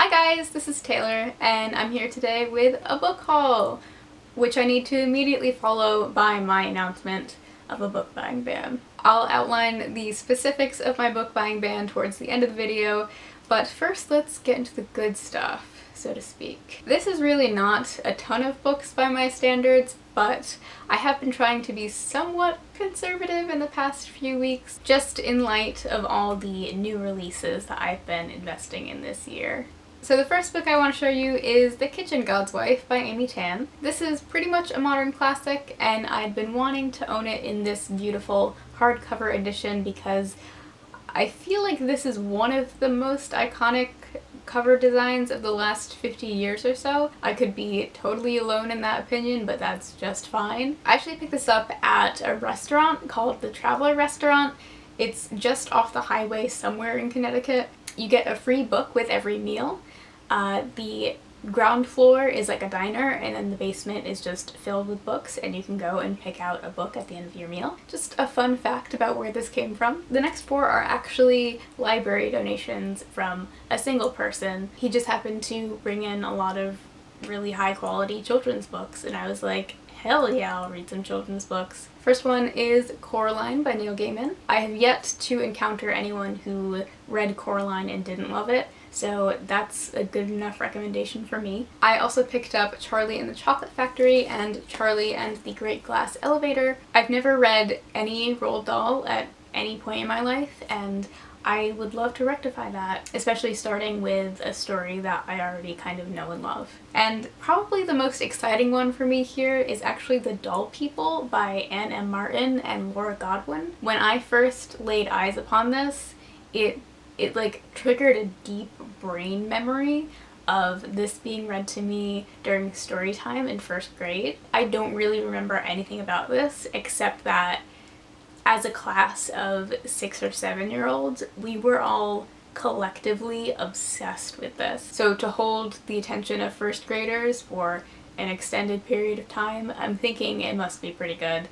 Hi guys, this is Taylor, and I'm here today with a book haul, which I need to immediately follow by my announcement of a book buying ban. I'll outline the specifics of my book buying ban towards the end of the video, but first let's get into the good stuff, so to speak. This is really not a ton of books by my standards, but I have been trying to be somewhat conservative in the past few weeks, just in light of all the new releases that I've been investing in this year. So the first book I want to show you is The Kitchen God's Wife by Amy Tan. This is pretty much a modern classic, and I'd been wanting to own it in this beautiful hardcover edition because I feel like this is one of the most iconic cover designs of the last 50 years or so. I could be totally alone in that opinion, but that's just fine. I actually picked this up at a restaurant called the Traveler Restaurant. It's just off the highway somewhere in Connecticut. You get a free book with every meal. The ground floor is like a diner, and then the basement is just filled with books, and you can go and pick out a book at the end of your meal. Just a fun fact about where this came from. The next four are actually library donations from a single person. He just happened to bring in a lot of really high quality children's books, and I was like, hell yeah, I'll read some children's books. First one is Coraline by Neil Gaiman. I have yet to encounter anyone who read Coraline and didn't love it, so that's a good enough recommendation for me. I also picked up Charlie and the Chocolate Factory and Charlie and the Great Glass Elevator. I've never read any Roald Dahl at any point in my life, and I would love to rectify that, especially starting with a story that I already kind of know and love. And probably the most exciting one for me here is actually The Doll People by Anne M. Martin and Laura Godwin. When I first laid eyes upon this, it like triggered a deep brain memory of this being read to me during story time in first grade. I don't really remember anything about this except that as a class of 6 or 7-year-olds, we were all collectively obsessed with this. So to hold the attention of first graders for an extended period of time, I'm thinking it must be pretty good,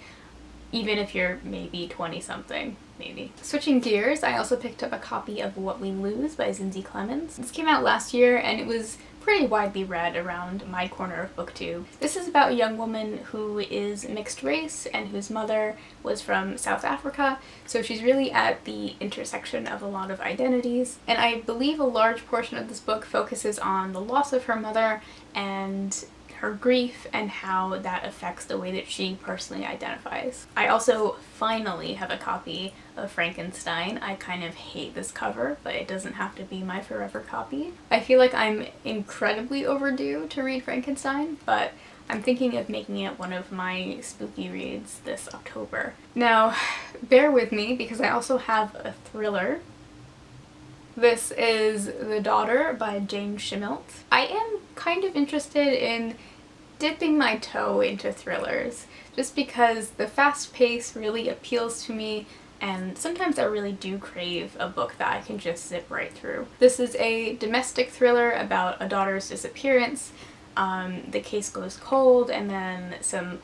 even if you're maybe 20-something, maybe. Switching gears, I also picked up a copy of What We Lose by Zinzi Clemens. This came out last year, and it was pretty widely read around my corner of booktube. This is about a young woman who is mixed race and whose mother was from South Africa, so she's really at the intersection of a lot of identities. And I believe a large portion of this book focuses on the loss of her mother and her grief and how that affects the way that she personally identifies. I also finally have a copy of Frankenstein. I kind of hate this cover, but it doesn't have to be my forever copy. I feel like I'm incredibly overdue to read Frankenstein, but I'm thinking of making it one of my spooky reads this October. Now, bear with me because I also have a thriller. This is The Daughter by Jane Shimilt. I am kind of interested in dipping my toe into thrillers just because the fast pace really appeals to me, and sometimes I really do crave a book that I can just zip right through. This is a domestic thriller about a daughter's disappearance. The case goes cold, and then some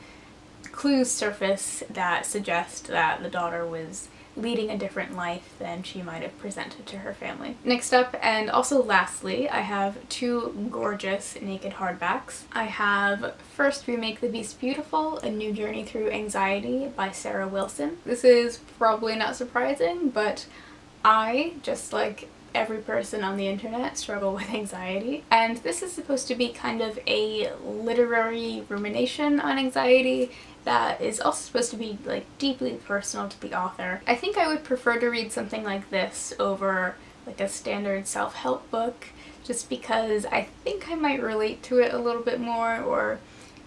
clues surface that suggest that the daughter was leading a different life than she might have presented to her family. Next up, and also lastly, I have two gorgeous naked hardbacks. I have First We Make the Beast Beautiful, A New Journey Through Anxiety by Sarah Wilson. This is probably not surprising, but I, just like every person on the internet, struggle with anxiety. And this is supposed to be kind of a literary rumination on anxiety that is also supposed to be like deeply personal to the author. I think I would prefer to read something like this over like a standard self-help book, just because I think I might relate to it a little bit more, or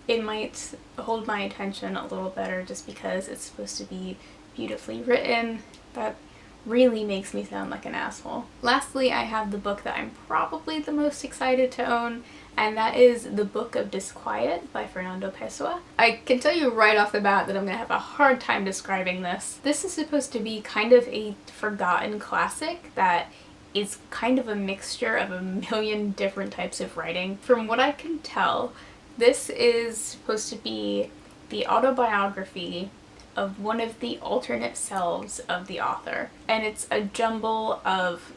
it might hold my attention a little better just because it's supposed to be beautifully written. That really makes me sound like an asshole. Lastly, I have the book that I'm probably the most excited to own, and that is The Book of Disquiet by Fernando Pessoa. I can tell you right off the bat that I'm gonna have a hard time describing this. This is supposed to be kind of a forgotten classic that is kind of a mixture of a million different types of writing. From what I can tell, this is supposed to be the autobiography of one of the alternate selves of the author, and it's a jumble of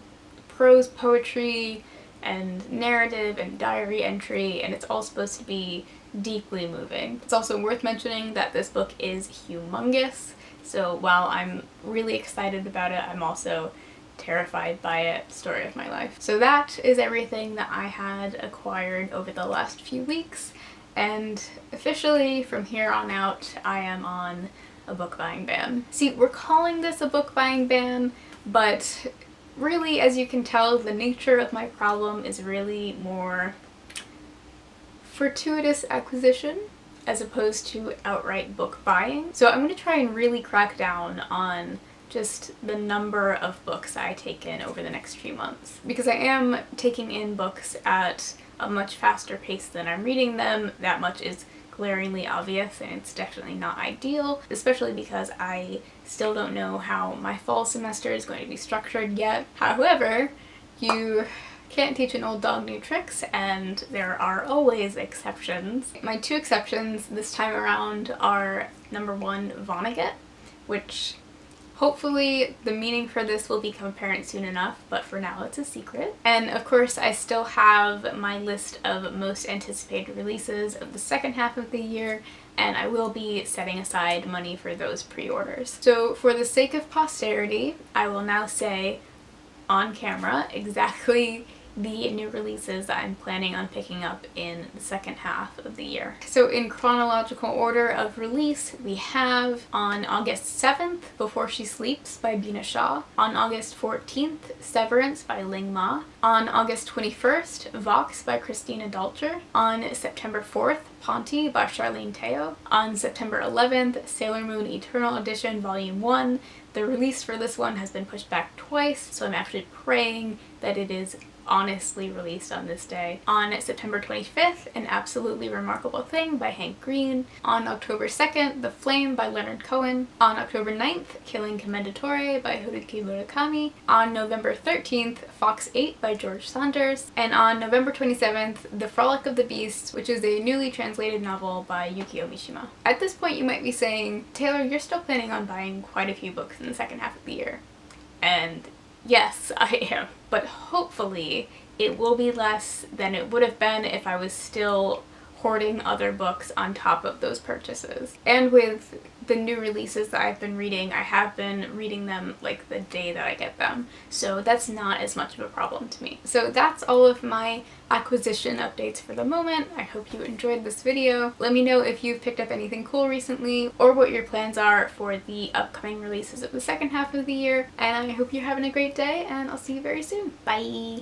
prose poetry and narrative and diary entry, and it's all supposed to be deeply moving. It's also worth mentioning that this book is humongous, so while I'm really excited about it, I'm also terrified by it. Story of my life. So that is everything that I had acquired over the last few weeks, and officially from here on out I am on a book buying ban. See, we're calling this a book buying ban, but really, as you can tell, the nature of my problem is really more fortuitous acquisition as opposed to outright book buying. So I'm going to try and really crack down on just the number of books I take in over the next few months, because I am taking in books at a much faster pace than I'm reading them. That much is glaringly obvious, and it's definitely not ideal, especially because I still don't know how my fall semester is going to be structured yet. However, you can't teach an old dog new tricks, and there are always exceptions. My two exceptions this time around are number one, Vonnegut, which hopefully the meaning for this will become apparent soon enough, but for now it's a secret. And of course I still have my list of most anticipated releases of the second half of the year, and I will be setting aside money for those pre-orders. So for the sake of posterity, I will now say on camera exactly the new releases that I'm planning on picking up in the second half of the year. So in chronological order of release, we have on August 7th, Before She Sleeps by Bina Shah. On August 14th, Severance by Ling Ma. On August 21st, Vox by Christina Dalcher. On September 4th, Ponti by Charlene Teo. On September 11th, Sailor Moon Eternal Edition Volume 1. The release for this one has been pushed back twice, so I'm actually praying that it is honestly released on this day. On September 25th, An Absolutely Remarkable Thing by Hank Green. On October 2nd, The Flame by Leonard Cohen. On October 9th, Killing Commendatore by Haruki Murakami. On November 13th, Fox 8 by George Saunders. And on November 27th, The Frolic of the Beasts, which is a newly translated novel by Yukio Mishima. At this point you might be saying, Taylor, you're still planning on buying quite a few books in the second half of the year. And yes, I am, but hopefully it will be less than it would have been if I was still hoarding other books on top of those purchases. And with the new releases that I've been reading, I have been reading them like the day that I get them, so that's not as much of a problem to me. So that's all of my acquisition updates for the moment. I hope you enjoyed this video. Let me know if you've picked up anything cool recently, or what your plans are for the upcoming releases of the second half of the year, and I hope you're having a great day, and I'll see you very soon. Bye!